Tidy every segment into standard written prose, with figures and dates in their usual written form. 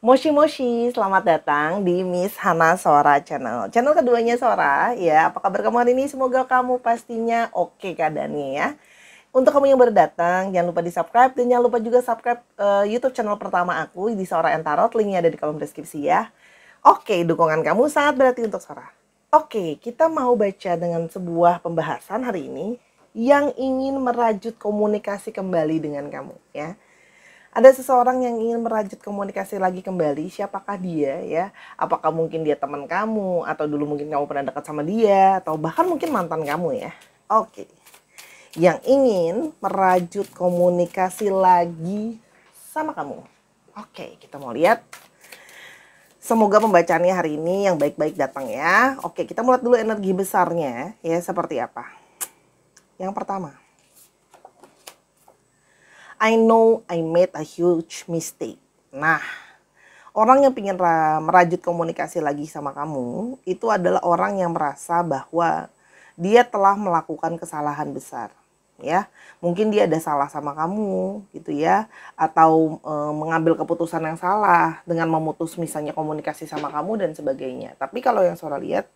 Moshi Moshi, selamat datang di Miss Hana Sora Channel. Channel keduanya Sora, ya. Apa kabar kamu hari ini? Semoga kamu pastinya oke keadaannya ya. Untuk kamu yang baru datang, jangan lupa di-subscribe dan jangan lupa juga subscribe YouTube channel pertama aku di Sora and Tarot. Linknya ada di kolom deskripsi ya. Oke, dukungan kamu sangat berarti untuk Sora. Oke, kita mau baca dengan sebuah pembahasan hari ini yang ingin merajut komunikasi kembali dengan kamu ya. Ada seseorang yang ingin merajut komunikasi lagi kembali, siapakah dia ya? Apakah mungkin dia teman kamu, atau dulu mungkin kamu pernah dekat sama dia, atau bahkan mungkin mantan kamu ya? Oke, yang ingin merajut komunikasi lagi sama kamu. Oke, kita mau lihat. Semoga pembacaannya hari ini yang baik-baik datang ya. Oke, kita mulai dulu energi besarnya ya, seperti apa. Yang pertama, I know I made a huge mistake. Nah, orang yang ingin merajut komunikasi lagi sama kamu, itu adalah orang yang merasa bahwa dia telah melakukan kesalahan besar. Ya, mungkin dia ada salah sama kamu gitu ya, atau mengambil keputusan yang salah dengan memutus misalnya komunikasi sama kamu dan sebagainya. Tapi kalau yang Sora lihat,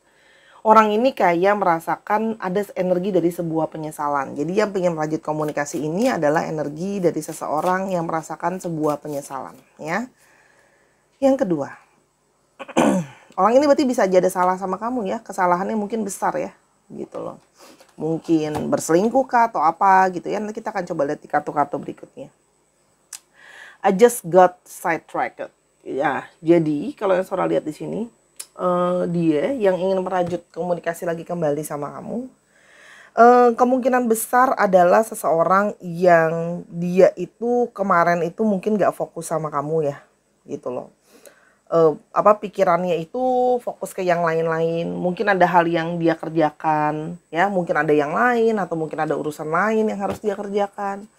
orang ini kayak merasakan ada energi dari sebuah penyesalan. Jadi yang ingin merajut komunikasi ini adalah energi dari seseorang yang merasakan sebuah penyesalan ya. Yang kedua, orang ini berarti bisa aja ada salah sama kamu ya. Kesalahannya mungkin besar ya gitu loh. Mungkin berselingkuh kah atau apa gitu ya. Nanti kita akan coba lihat di kartu-kartu berikutnya. I just got sidetracked. Ya, jadi kalau yang Sora lihat di sini, dia yang ingin merajut komunikasi lagi kembali sama kamu, kemungkinan besar adalah seseorang yang dia itu kemarin itu mungkin gak fokus sama kamu ya gitu loh. Pikirannya itu fokus ke yang lain-lain, mungkin ada hal yang dia kerjakan ya, mungkin ada yang lain atau mungkin ada urusan lain yang harus dia kerjakan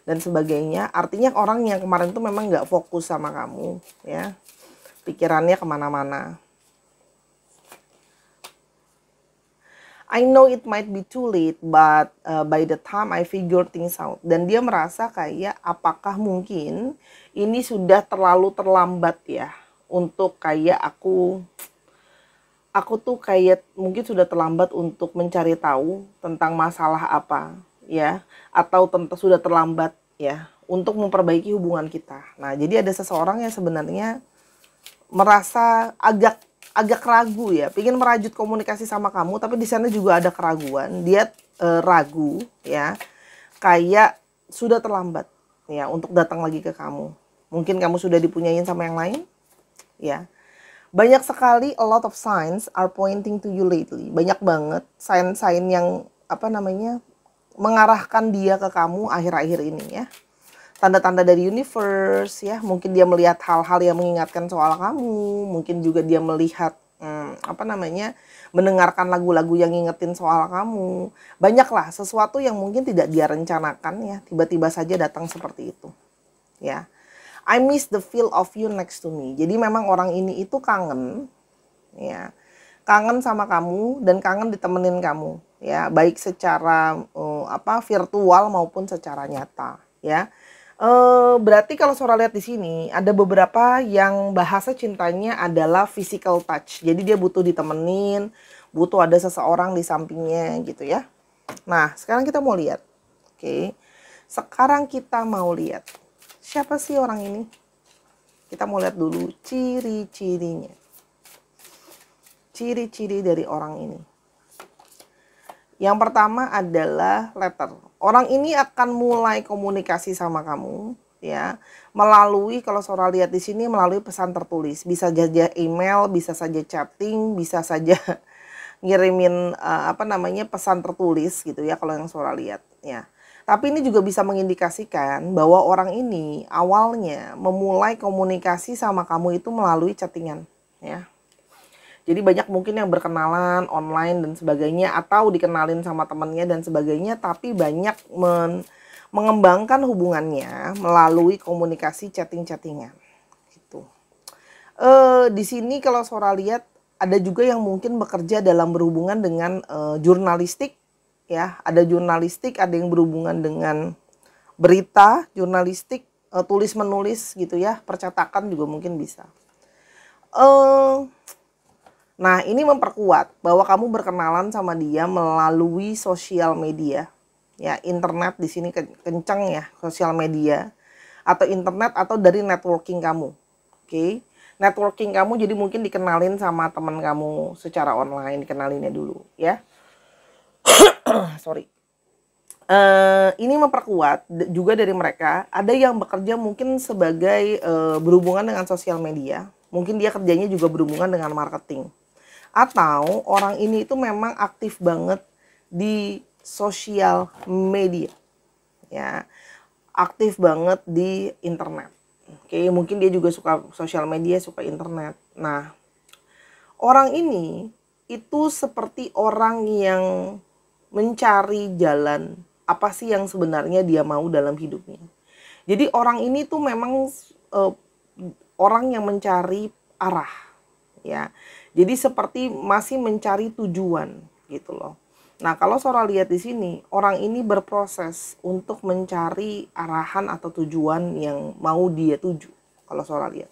dan sebagainya. Artinya orang yang kemarin itu memang gak fokus sama kamu ya, pikirannya kemana-mana. I know it might be too late, but by the time I figure things out. Dan dia merasa kayak apakah mungkin ini sudah terlalu terlambat ya untuk kayak aku tuh kayak mungkin sudah terlambat untuk mencari tahu tentang masalah apa ya, atau sudah terlambat ya untuk memperbaiki hubungan kita. Nah, jadi ada seseorang yang sebenarnya merasa agak ragu ya, pengen merajut komunikasi sama kamu, tapi di sana juga ada keraguan. Dia ragu ya, kayak sudah terlambat ya untuk datang lagi ke kamu. Mungkin kamu sudah dipunyain sama yang lain ya. Banyak sekali, a lot of signs are pointing to you lately. Banyak banget sign-sign yang mengarahkan dia ke kamu akhir-akhir ini ya. Tanda-tanda dari universe ya, mungkin dia melihat hal-hal yang mengingatkan soal kamu, mungkin juga dia melihat mendengarkan lagu-lagu yang ngingetin soal kamu. Banyaklah sesuatu yang mungkin tidak dia rencanakan ya, tiba-tiba saja datang seperti itu ya. I miss the feel of you next to me. Jadi memang orang ini itu kangen ya, kangen sama kamu dan kangen ditemenin kamu ya, baik secara virtual maupun secara nyata ya. Berarti kalau Sora lihat di sini ada beberapa yang bahasa cintanya adalah physical touch. Jadi dia butuh ditemenin, butuh ada seseorang di sampingnya gitu ya. Nah, sekarang kita mau lihat. Oke. Sekarang kita mau lihat. Siapa sih orang ini? Kita mau lihat dulu ciri-cirinya. Ciri-ciri dari orang ini. Yang pertama adalah letter. Orang ini akan mulai komunikasi sama kamu ya, melalui, kalau Sora lihat di sini, melalui pesan tertulis. Bisa saja email, bisa saja chatting, bisa saja ngirimin pesan tertulis gitu ya kalau yang Sora lihat ya. Tapi ini juga bisa mengindikasikan bahwa orang ini awalnya memulai komunikasi sama kamu itu melalui chattingan ya. Jadi banyak mungkin yang berkenalan online dan sebagainya, atau dikenalin sama temannya dan sebagainya, tapi banyak mengembangkan hubungannya melalui komunikasi chatting-chattingan gitu. Di sini kalau Sora lihat ada juga yang mungkin bekerja dalam berhubungan dengan jurnalistik ya, ada jurnalistik, ada yang berhubungan dengan berita jurnalistik tulis menulis gitu ya, percetakan juga mungkin bisa. Nah, ini memperkuat bahwa kamu berkenalan sama dia melalui sosial media. Ya, internet di sini kencang ya, sosial media atau internet atau dari networking kamu. Oke. Networking kamu jadi mungkin dikenalin sama teman kamu secara online, dikenalinnya dulu ya. Sorry. Ini memperkuat juga dari mereka. Ada yang bekerja mungkin sebagai berhubungan dengan sosial media. Mungkin dia kerjanya juga berhubungan dengan marketing. Atau orang ini itu memang aktif banget di sosial media. Ya. Aktif banget di internet. Oke, mungkin dia juga suka sosial media, suka internet. Nah, orang ini itu seperti orang yang mencari jalan apa sih yang sebenarnya dia mau dalam hidupnya. Jadi orang ini tuh memang orang yang mencari arah, ya. Jadi seperti masih mencari tujuan gitu loh. Nah, kalau Sora lihat di sini, orang ini berproses untuk mencari arahan atau tujuan yang mau dia tuju. Kalau Sora lihat.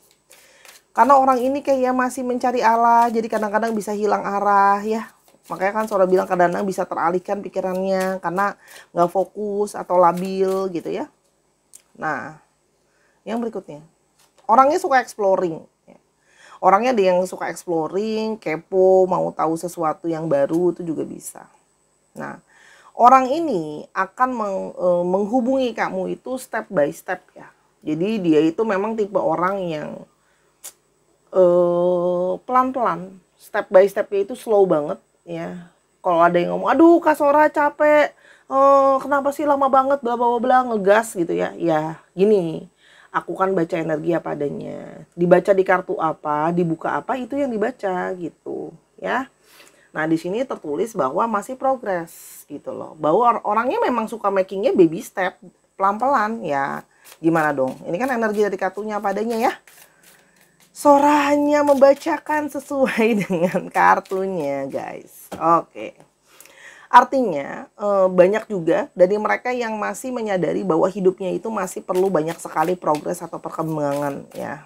Karena orang ini kayak masih mencari Allah, jadi kadang-kadang bisa hilang arah ya. Makanya kan Sora bilang kadang-kadang bisa teralihkan pikirannya karena nggak fokus atau labil gitu ya. Nah, yang berikutnya. Orangnya suka exploring. Orangnya ada yang suka exploring, kepo, mau tahu sesuatu yang baru itu juga bisa. Nah, orang ini akan menghubungi kamu itu step by step ya. Jadi dia itu memang tipe orang yang pelan-pelan, step by stepnya itu slow banget ya. Kalau ada yang ngomong, aduh Kak Sora capek, kenapa sih lama banget, bla bla bla, ngegas gitu ya. Ya gini, aku kan baca energi apa adanya. Dibaca di kartu apa, dibuka apa, itu yang dibaca gitu ya. Nah, di sini tertulis bahwa masih progres gitu loh. Bahwa orangnya memang suka makingnya baby step, pelan-pelan ya. Gimana dong? Ini kan energi dari kartunya padanya ya. Sora hanya membacakan sesuai dengan kartunya, guys. Oke. Artinya banyak juga dari mereka yang masih menyadari bahwa hidupnya itu masih perlu banyak sekali progres atau perkembangan ya.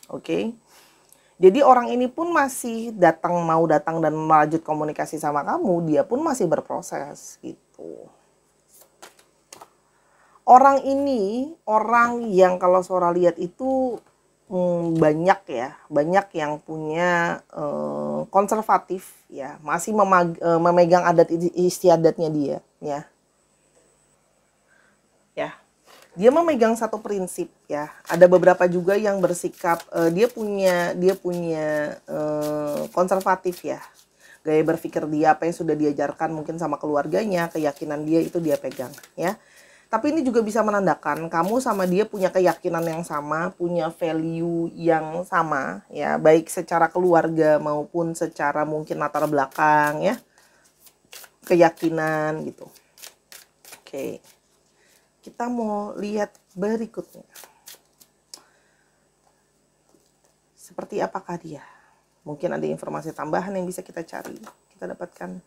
Oke. Jadi orang ini pun masih mau datang dan melanjut komunikasi sama kamu, dia pun masih berproses gitu. Orang ini orang yang kalau Sora lihat itu banyak ya, banyak yang punya konservatif ya, masih memegang adat istiadatnya dia ya. Ya. Dia memegang satu prinsip ya. Ada beberapa juga yang bersikap dia punya konservatif ya. Gaya berpikir dia, apa yang sudah diajarkan mungkin sama keluarganya, keyakinan dia itu dia pegang ya. Tapi ini juga bisa menandakan kamu sama dia punya keyakinan yang sama, punya value yang sama ya, baik secara keluarga maupun secara mungkin latar belakang ya. Keyakinan gitu. Oke. Kita mau lihat berikutnya. Seperti apakah dia? Mungkin ada informasi tambahan yang bisa kita cari, kita dapatkan.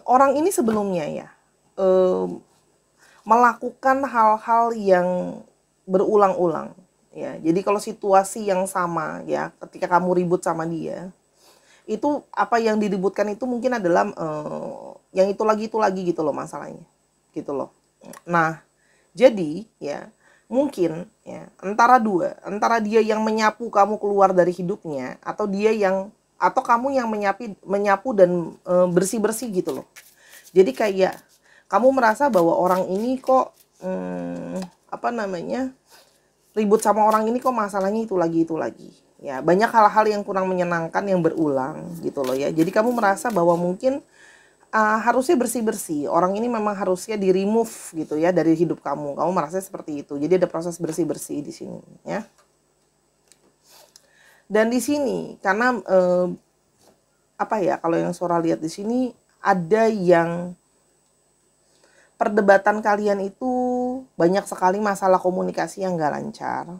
Orang ini sebelumnya ya, melakukan hal-hal yang berulang-ulang. Ya, jadi kalau situasi yang sama ya, ketika kamu ribut sama dia, itu apa yang diributkan itu mungkin adalah yang itu lagi gitu loh masalahnya. Gitu loh. Nah, jadi ya mungkin ya antara antara dia yang menyapu kamu keluar dari hidupnya atau kamu yang menyapu dan bersih-bersih gitu loh. Jadi kayak kamu merasa bahwa orang ini kok ribut sama orang ini kok masalahnya itu lagi. Ya, banyak hal-hal yang kurang menyenangkan yang berulang gitu loh ya. Jadi kamu merasa bahwa mungkin harusnya bersih-bersih. Orang ini memang harusnya di-remove gitu ya dari hidup kamu. Kamu merasa seperti itu. Jadi ada proses bersih-bersih di sini ya. Dan di sini karena kalau yang Sora lihat di sini ada yang perdebatan kalian itu banyak sekali masalah komunikasi yang gak lancar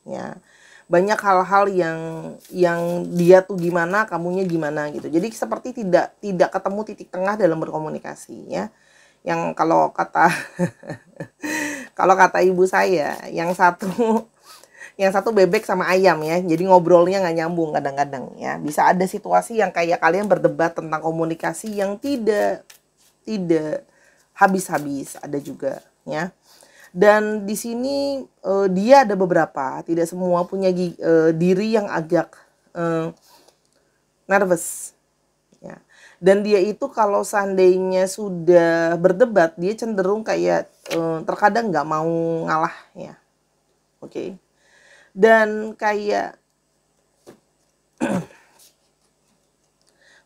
ya. Banyak hal-hal yang dia tuh gimana, kamunya gimana gitu. Jadi seperti tidak ketemu titik tengah dalam berkomunikasi ya. Yang kalau kata Kalau kata ibu saya, yang satu bebek sama ayam ya. Jadi ngobrolnya nggak nyambung kadang-kadang ya. Bisa ada situasi yang kayak kalian berdebat tentang komunikasi yang tidak habis-habis, ada juga ya. Dan di sini dia ada beberapa, tidak semua punya diri yang agak nervous ya. Dan dia itu kalau seandainya sudah berdebat, dia cenderung kayak terkadang nggak mau ngalah ya. Oke. Dan kayak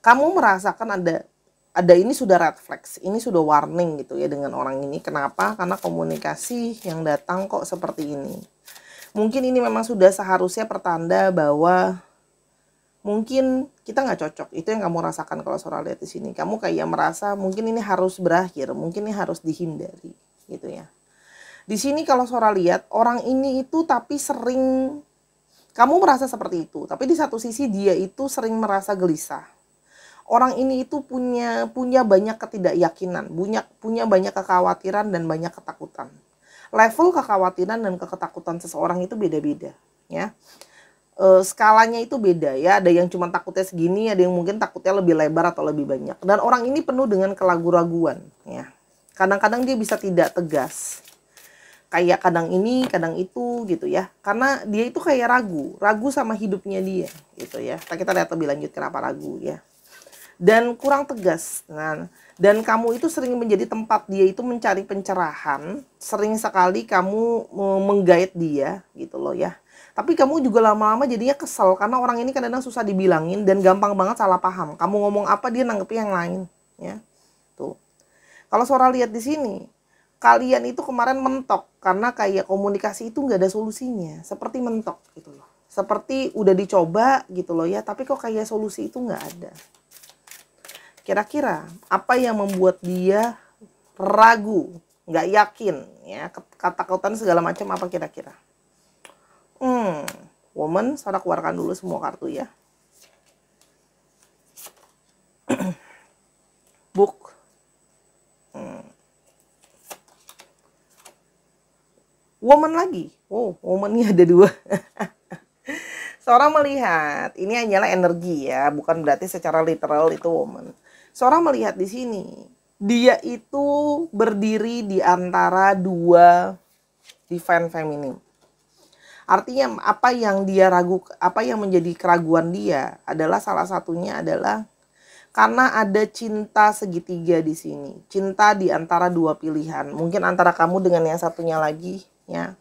kamu merasakan ada ini sudah red flags, ini sudah warning gitu ya dengan orang ini. Kenapa? Karena komunikasi yang datang kok seperti ini. Mungkin ini memang sudah seharusnya pertanda bahwa mungkin kita nggak cocok. Itu yang kamu rasakan kalau Sora lihat di sini. Kamu kayak merasa mungkin ini harus berakhir, mungkin ini harus dihindari gitu ya. Di sini kalau Sora lihat orang ini itu tapi sering kamu merasa seperti itu, tapi di satu sisi dia itu sering merasa gelisah. Orang ini itu punya banyak ketidakyakinan, punya banyak kekhawatiran dan banyak ketakutan. Level kekhawatiran dan ketakutan seseorang itu beda-beda, ya. Skalanya itu beda ya. Ada yang cuma takutnya segini, ada yang mungkin takutnya lebih lebar atau lebih banyak. Dan orang ini penuh dengan keraguan-raguan, ya. Kadang-kadang dia bisa tidak tegas. Kayak kadang ini, kadang itu gitu ya. Karena dia itu kayak ragu sama hidupnya dia gitu ya. Kita lihat lebih lanjut kenapa ragu ya. Dan kurang tegas. Nah, dan kamu itu sering menjadi tempat dia itu mencari pencerahan. Sering sekali kamu menggait dia gitu loh ya. Tapi kamu juga lama-lama jadinya kesel karena orang ini kadang-kadang susah dibilangin dan gampang banget salah paham. Kamu ngomong apa dia nanggepi yang lain ya. Tuh. Kalau Sora lihat di sini, kalian itu kemarin mentok karena kayak komunikasi itu nggak ada solusinya, seperti mentok gitu loh, seperti udah dicoba gitu loh ya, tapi kok kayak solusi itu nggak ada. Kira-kira apa yang membuat dia ragu, nggak yakin ya, ketakutan segala macam, apa kira-kira? Woman, Sora keluarkan dulu semua kartu ya. Book. Woman lagi. Oh, womannya ada 2. Sora melihat ini hanyalah energi ya, bukan berarti secara literal itu woman. Sora melihat di sini, dia itu berdiri di antara 2 divine feminine. Artinya apa yang dia ragu, apa yang menjadi keraguan dia adalah salah satunya adalah karena ada cinta segitiga di sini. Cinta di antara 2 pilihan. Mungkin antara kamu dengan yang satunya lagi ya.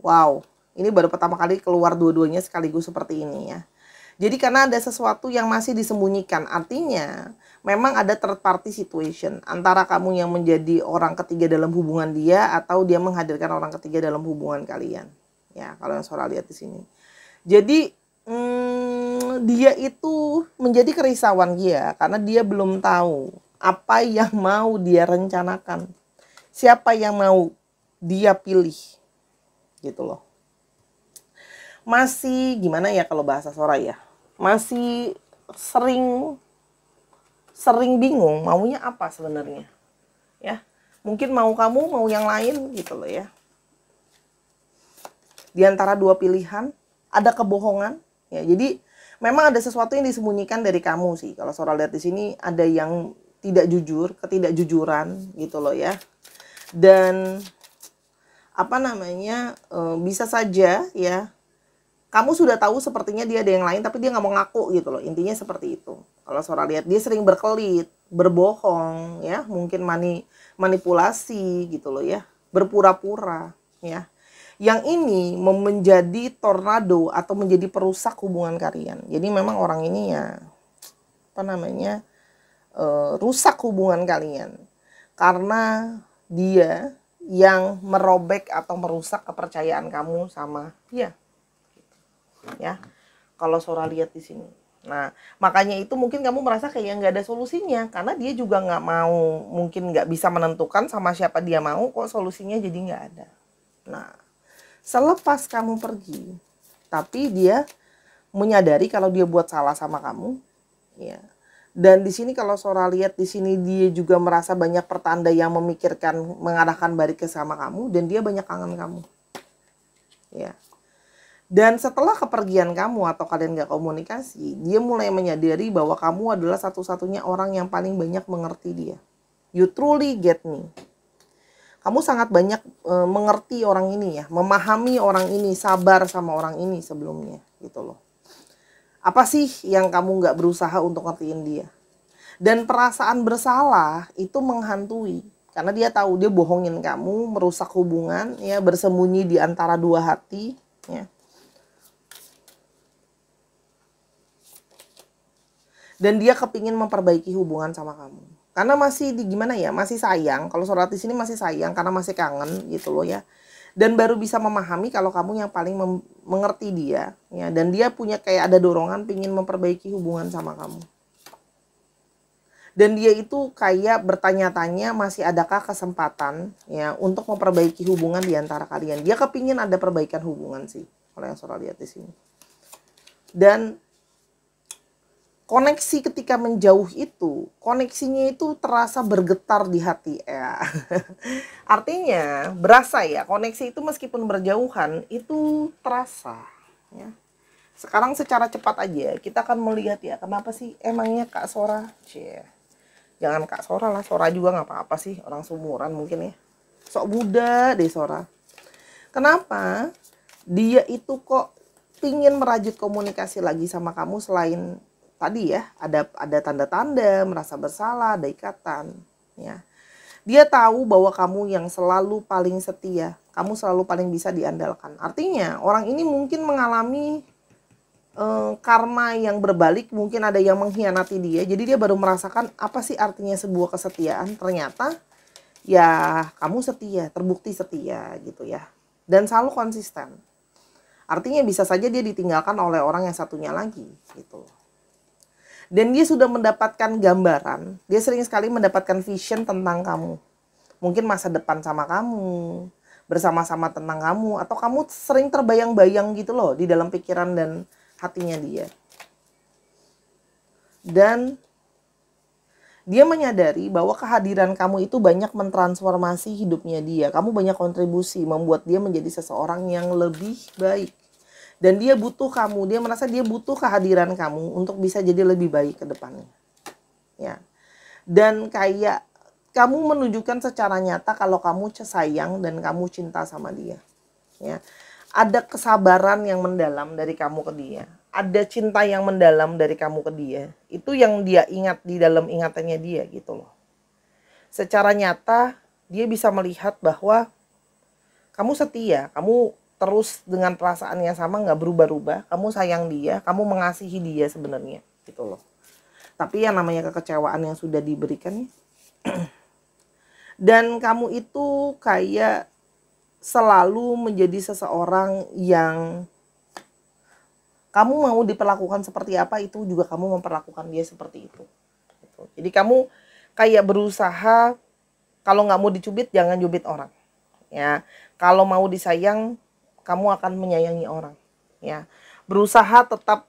Wow, ini baru pertama kali keluar dua-duanya sekaligus seperti ini ya. Jadi karena ada sesuatu yang masih disembunyikan, artinya memang ada third party situation antara kamu yang menjadi orang ketiga dalam hubungan dia atau dia menghadirkan orang ketiga dalam hubungan kalian. Ya, kalau yang Sora lihat di sini. Jadi dia itu menjadi kerisauan dia karena dia belum tahu apa yang mau dia rencanakan. Siapa yang mau dia pilih. Gitu loh. Masih gimana ya kalau bahasa Sora ya? Masih sering bingung maunya apa sebenarnya. Ya. Mungkin mau kamu, mau yang lain gitu loh ya. Di antara 2 pilihan ada kebohongan ya. Jadi memang ada sesuatu yang disembunyikan dari kamu sih. Kalau Sora lihat di sini ada yang tidak jujur, ketidakjujuran gitu loh ya. Dan apa namanya, bisa saja ya kamu sudah tahu sepertinya dia ada yang lain tapi dia nggak mau ngaku gitu loh. Intinya seperti itu. Kalau Sora lihat dia sering berkelit, berbohong ya, mungkin manipulasi gitu loh ya, berpura-pura ya. Yang ini menjadi tornado atau menjadi perusak hubungan kalian. Jadi memang orang ini ya apa namanya, rusak hubungan kalian karena dia yang merobek atau merusak kepercayaan kamu sama dia. Ya, kalau Sora lihat di sini. Nah, makanya itu mungkin kamu merasa kayak nggak ada solusinya karena dia juga nggak mau, mungkin nggak bisa menentukan sama siapa dia mau, kok solusinya jadi nggak ada. Nah, selepas kamu pergi, tapi dia menyadari kalau dia buat salah sama kamu, ya, Dan di sini kalau Sora lihat di sini dia juga merasa banyak pertanda yang memikirkan mengarahkan balik ke sama kamu dan dia banyak kangen kamu. Ya. Dan setelah kepergian kamu atau kalian gak komunikasi, dia mulai menyadari bahwa kamu adalah satu-satunya orang yang paling banyak mengerti dia. You truly get me. Kamu sangat banyak mengerti orang ini ya, memahami orang ini, sabar sama orang ini sebelumnya gitu loh. Apa sih yang kamu gak berusaha untuk ngertiin dia? Dan perasaan bersalah itu menghantui. Karena dia tahu dia bohongin kamu, merusak hubungan, ya, bersembunyi di antara dua hati, ya. Dan dia kepingin memperbaiki hubungan sama kamu. Karena masih gimana ya, masih sayang. Kalau Sora di sini masih sayang karena masih kangen gitu loh ya. Dan baru bisa memahami kalau kamu yang paling mengerti dia, ya. Dan dia punya kayak ada dorongan pingin memperbaiki hubungan sama kamu. Dan dia itu kayak bertanya-tanya masih adakah kesempatan ya untuk memperbaiki hubungan di antara kalian. Dia kepingin ada perbaikan hubungan sih, kalau yang Sora lihat di sini. Dan koneksi ketika menjauh itu, koneksinya itu terasa bergetar di hati ya. Artinya berasa ya, koneksi itu meskipun berjauhan itu terasa ya. Sekarang secara cepat aja kita akan melihat ya, kenapa sih emangnya Kak Sora? Jangan Kak Sora lah, Sora juga nggak apa-apa sih, orang sumuran mungkin ya. Sok muda deh Sora. Kenapa? Dia itu kok pingin merajut komunikasi lagi sama kamu selain tadi ya, ada tanda-tanda merasa bersalah, ada ikatan ya. Dia tahu bahwa kamu yang selalu paling setia, kamu selalu paling bisa diandalkan. Artinya orang ini mungkin mengalami karma yang berbalik, mungkin ada yang mengkhianati dia. Jadi dia baru merasakan apa sih artinya sebuah kesetiaan. Ternyata ya kamu setia, terbukti setia gitu ya. Dan selalu konsisten. Artinya bisa saja dia ditinggalkan oleh orang yang satunya lagi gitu. Dan dia sudah mendapatkan gambaran, dia sering sekali mendapatkan vision tentang kamu. Mungkin masa depan sama kamu, bersama-sama tentang kamu, atau kamu sering terbayang-bayang gitu loh di dalam pikiran dan hatinya dia. Dan dia menyadari bahwa kehadiran kamu itu banyak mentransformasi hidupnya dia. Kamu banyak kontribusi, membuat dia menjadi seseorang yang lebih baik. Dan dia butuh kamu, dia merasa dia butuh kehadiran kamu untuk bisa jadi lebih baik ke depannya. Ya. Dan kayak kamu menunjukkan secara nyata kalau kamu sayang dan kamu cinta sama dia. Ya. Ada kesabaran yang mendalam dari kamu ke dia. Ada cinta yang mendalam dari kamu ke dia. Itu yang dia ingat di dalam ingatannya dia gitu loh. Secara nyata dia bisa melihat bahwa kamu setia, kamu terus dengan perasaan yang sama, nggak berubah-ubah. Kamu sayang dia, kamu mengasihi dia sebenarnya gitu loh. Tapi yang namanya kekecewaan yang sudah diberikan dan kamu itu kayak selalu menjadi seseorang yang kamu mau diperlakukan seperti apa, itu juga kamu memperlakukan dia seperti itu gitu. Jadi kamu kayak berusaha, kalau nggak mau dicubit jangan cubit orang ya. Kalau mau disayang, kamu akan menyayangi orang ya. Berusaha tetap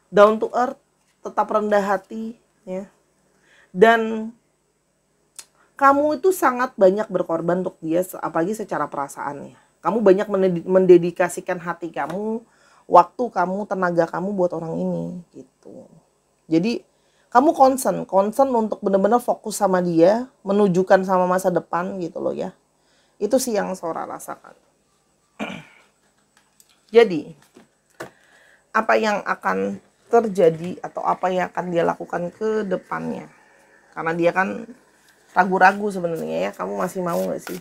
down to earth, tetap rendah hati ya. Dan kamu itu sangat banyak berkorban untuk dia, apalagi secara perasaannya. Kamu banyak mendedikasikan hati kamu, waktu kamu, tenaga kamu buat orang ini gitu. Jadi kamu concern untuk benar-benar fokus sama dia, menunjukkan sama masa depan gitu loh ya. Itu sih yang Sora rasakan. Jadi, apa yang akan terjadi atau apa yang akan dia lakukan ke depannya? Karena dia kan ragu-ragu sebenarnya ya. Kamu masih mau nggak sih?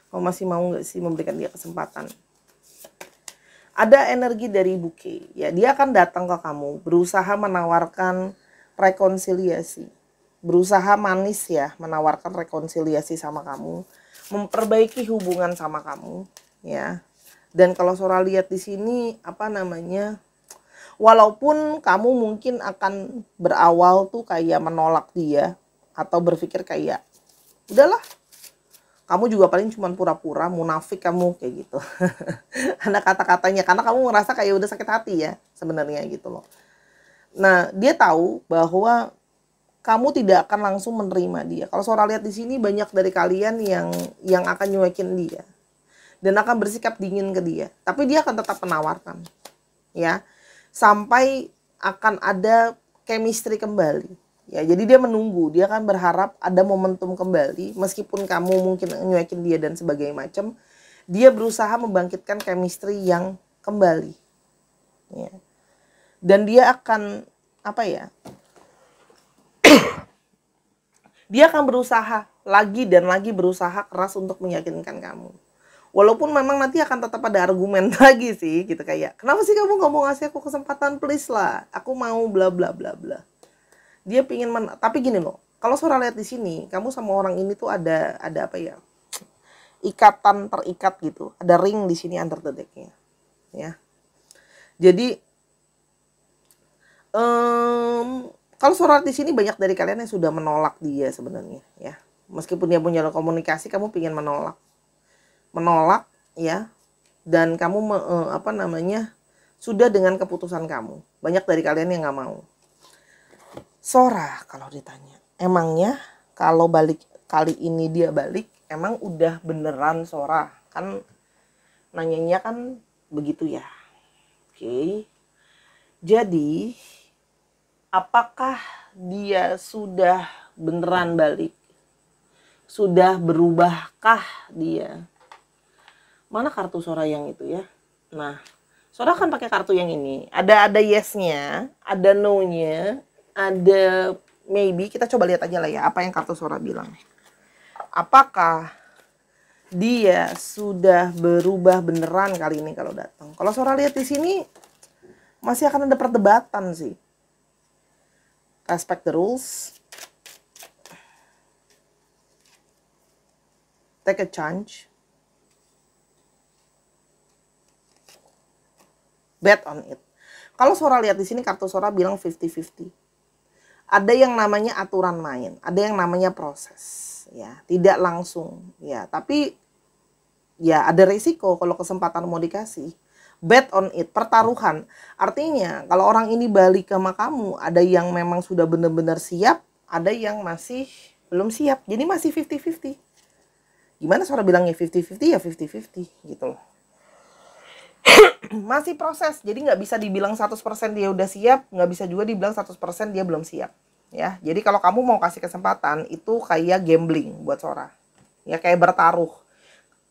Kamu masih mau nggak sih memberikan dia kesempatan? Ada energi dari bouquet. Ya, dia akan datang ke kamu, berusaha menawarkan rekonsiliasi. Berusaha manis ya, menawarkan rekonsiliasi sama kamu, memperbaiki hubungan sama kamu ya. Dan kalau Sora lihat di sini apa namanya, walaupun kamu mungkin akan berawal tuh kayak menolak dia atau berpikir kayak udahlah, kamu juga paling cuma pura-pura, munafik kamu kayak gitu. Ada kata-katanya karena kamu ngerasa kayak udah sakit hati ya sebenarnya gitu loh. Nah, dia tahu bahwa kamu tidak akan langsung menerima dia. Kalau Sora lihat di sini banyak dari kalian yang akan nyuekin dia dan akan bersikap dingin ke dia. Tapi dia akan tetap menawarkan, ya, sampai akan ada chemistry kembali. Ya, jadi dia menunggu, dia akan berharap ada momentum kembali, meskipun kamu mungkin nyuekin dia dan sebagainya macam, dia berusaha membangkitkan chemistry yang kembali. Ya. Dan dia akan apa ya? Dia akan berusaha lagi dan lagi, berusaha keras untuk meyakinkan kamu. Walaupun memang nanti akan tetap ada argumen lagi sih, gitu, kayak, kenapa sih kamu nggak mau ngasih aku kesempatan, please lah, aku mau bla bla bla bla. Dia pingin tapi gini loh, kalau Sora lihat di sini, kamu sama orang ini tuh ada apa ya? Ikatan terikat gitu, ada ring di sini under the deck-nya, ya. Jadi kalau Sora di sini banyak dari kalian yang sudah menolak dia sebenarnya, ya. Meskipun dia punya komunikasi, kamu pingin menolak, ya. Dan kamu sudah dengan keputusan kamu. Banyak dari kalian yang nggak mau. Sora kalau ditanya, emangnya kalau balik kali ini dia balik, emang udah beneran Sora? Kan nanyanya kan begitu ya. Oke. Jadi apakah dia sudah beneran balik? Sudah berubahkah dia? Mana kartu Sora yang itu ya? Nah, Sora kan pakai kartu yang ini. Ada yes-nya, ada no-nya, ada maybe. Kita coba lihat aja lah ya apa yang kartu Sora bilang. Apakah dia sudah berubah beneran kali ini kalau datang? Kalau Sora lihat di sini masih akan ada perdebatan sih. Respect the rules. Take a chance. Bet on it. Kalau Sora lihat di sini kartu Sora bilang 50-50. Ada yang namanya aturan main, ada yang namanya proses, ya, tidak langsung, ya, tapi ya ada resiko kalau kesempatan mau dikasih. Bet on it, pertaruhan. Artinya kalau orang ini balik sama kamu, ada yang memang sudah benar-benar siap, ada yang masih belum siap. Jadi masih 50-50. Gimana Sora bilangnya 50-50 ya 50-50 gitu loh. Masih proses, jadi nggak bisa dibilang 100% dia udah siap, nggak bisa juga dibilang 100% dia belum siap, ya. Jadi kalau kamu mau kasih kesempatan, itu kayak gambling buat Sora, ya, kayak bertaruh.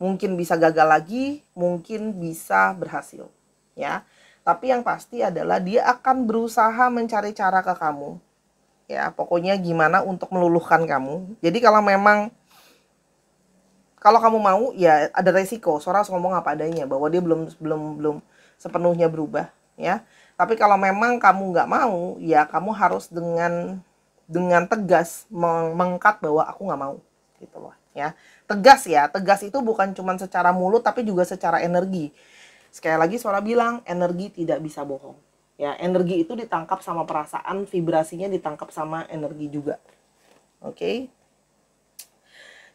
Mungkin bisa gagal lagi, mungkin bisa berhasil, ya. Tapi yang pasti adalah dia akan berusaha mencari cara ke kamu, ya. Pokoknya gimana untuk meluluhkan kamu. Jadi kalau kamu mau, ya ada resiko. Sora harus ngomong apa adanya bahwa dia belum sepenuhnya berubah, ya. Tapi kalau memang kamu nggak mau, ya kamu harus dengan tegas mengangkat bahwa aku nggak mau, gitu loh, ya. Tegas ya, tegas itu bukan cuma secara mulut tapi juga secara energi. Sekali lagi Sora bilang, energi tidak bisa bohong, ya. Energi itu ditangkap sama perasaan, vibrasinya ditangkap sama energi juga. Oke.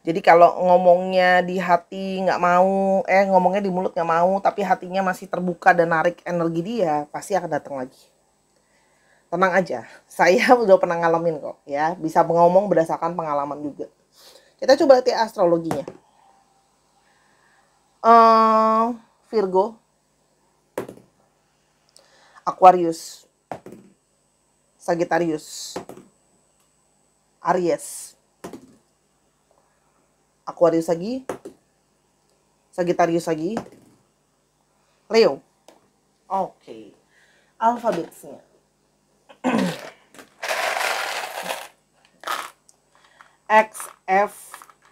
Jadi kalau ngomongnya di hati nggak mau, ngomongnya di mulut nggak mau, tapi hatinya masih terbuka dan narik energi dia, pasti akan datang lagi. Tenang aja, saya udah pernah ngalamin kok, ya. Bisa ngomong berdasarkan pengalaman juga. Kita coba lihat astrologinya. Virgo, Aquarius, Sagittarius, Aries, Aquarius lagi, Sagittarius lagi, Leo. Oke. Alfabetnya. X, F,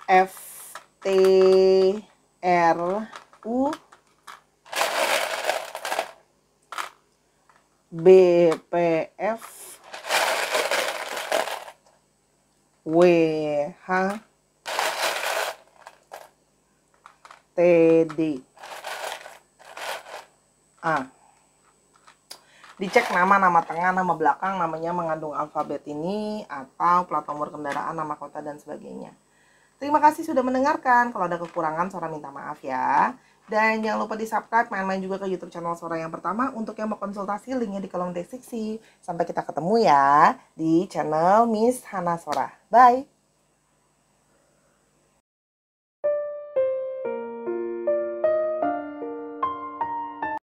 F, T, R, U, B, P, F, W, H, T, D, A. Dicek nama tengah, nama belakang, namanya mengandung alfabet ini, atau plat nomor kendaraan, nama kota, dan sebagainya. Terima kasih sudah mendengarkan. Kalau ada kekurangan, Sora minta maaf ya. Dan jangan lupa di-subscribe, main-main juga ke YouTube channel Sora yang pertama. Untuk yang mau konsultasi, linknya di kolom deskripsi. Sampai kita ketemu ya di channel Miss Hana Sora. Bye!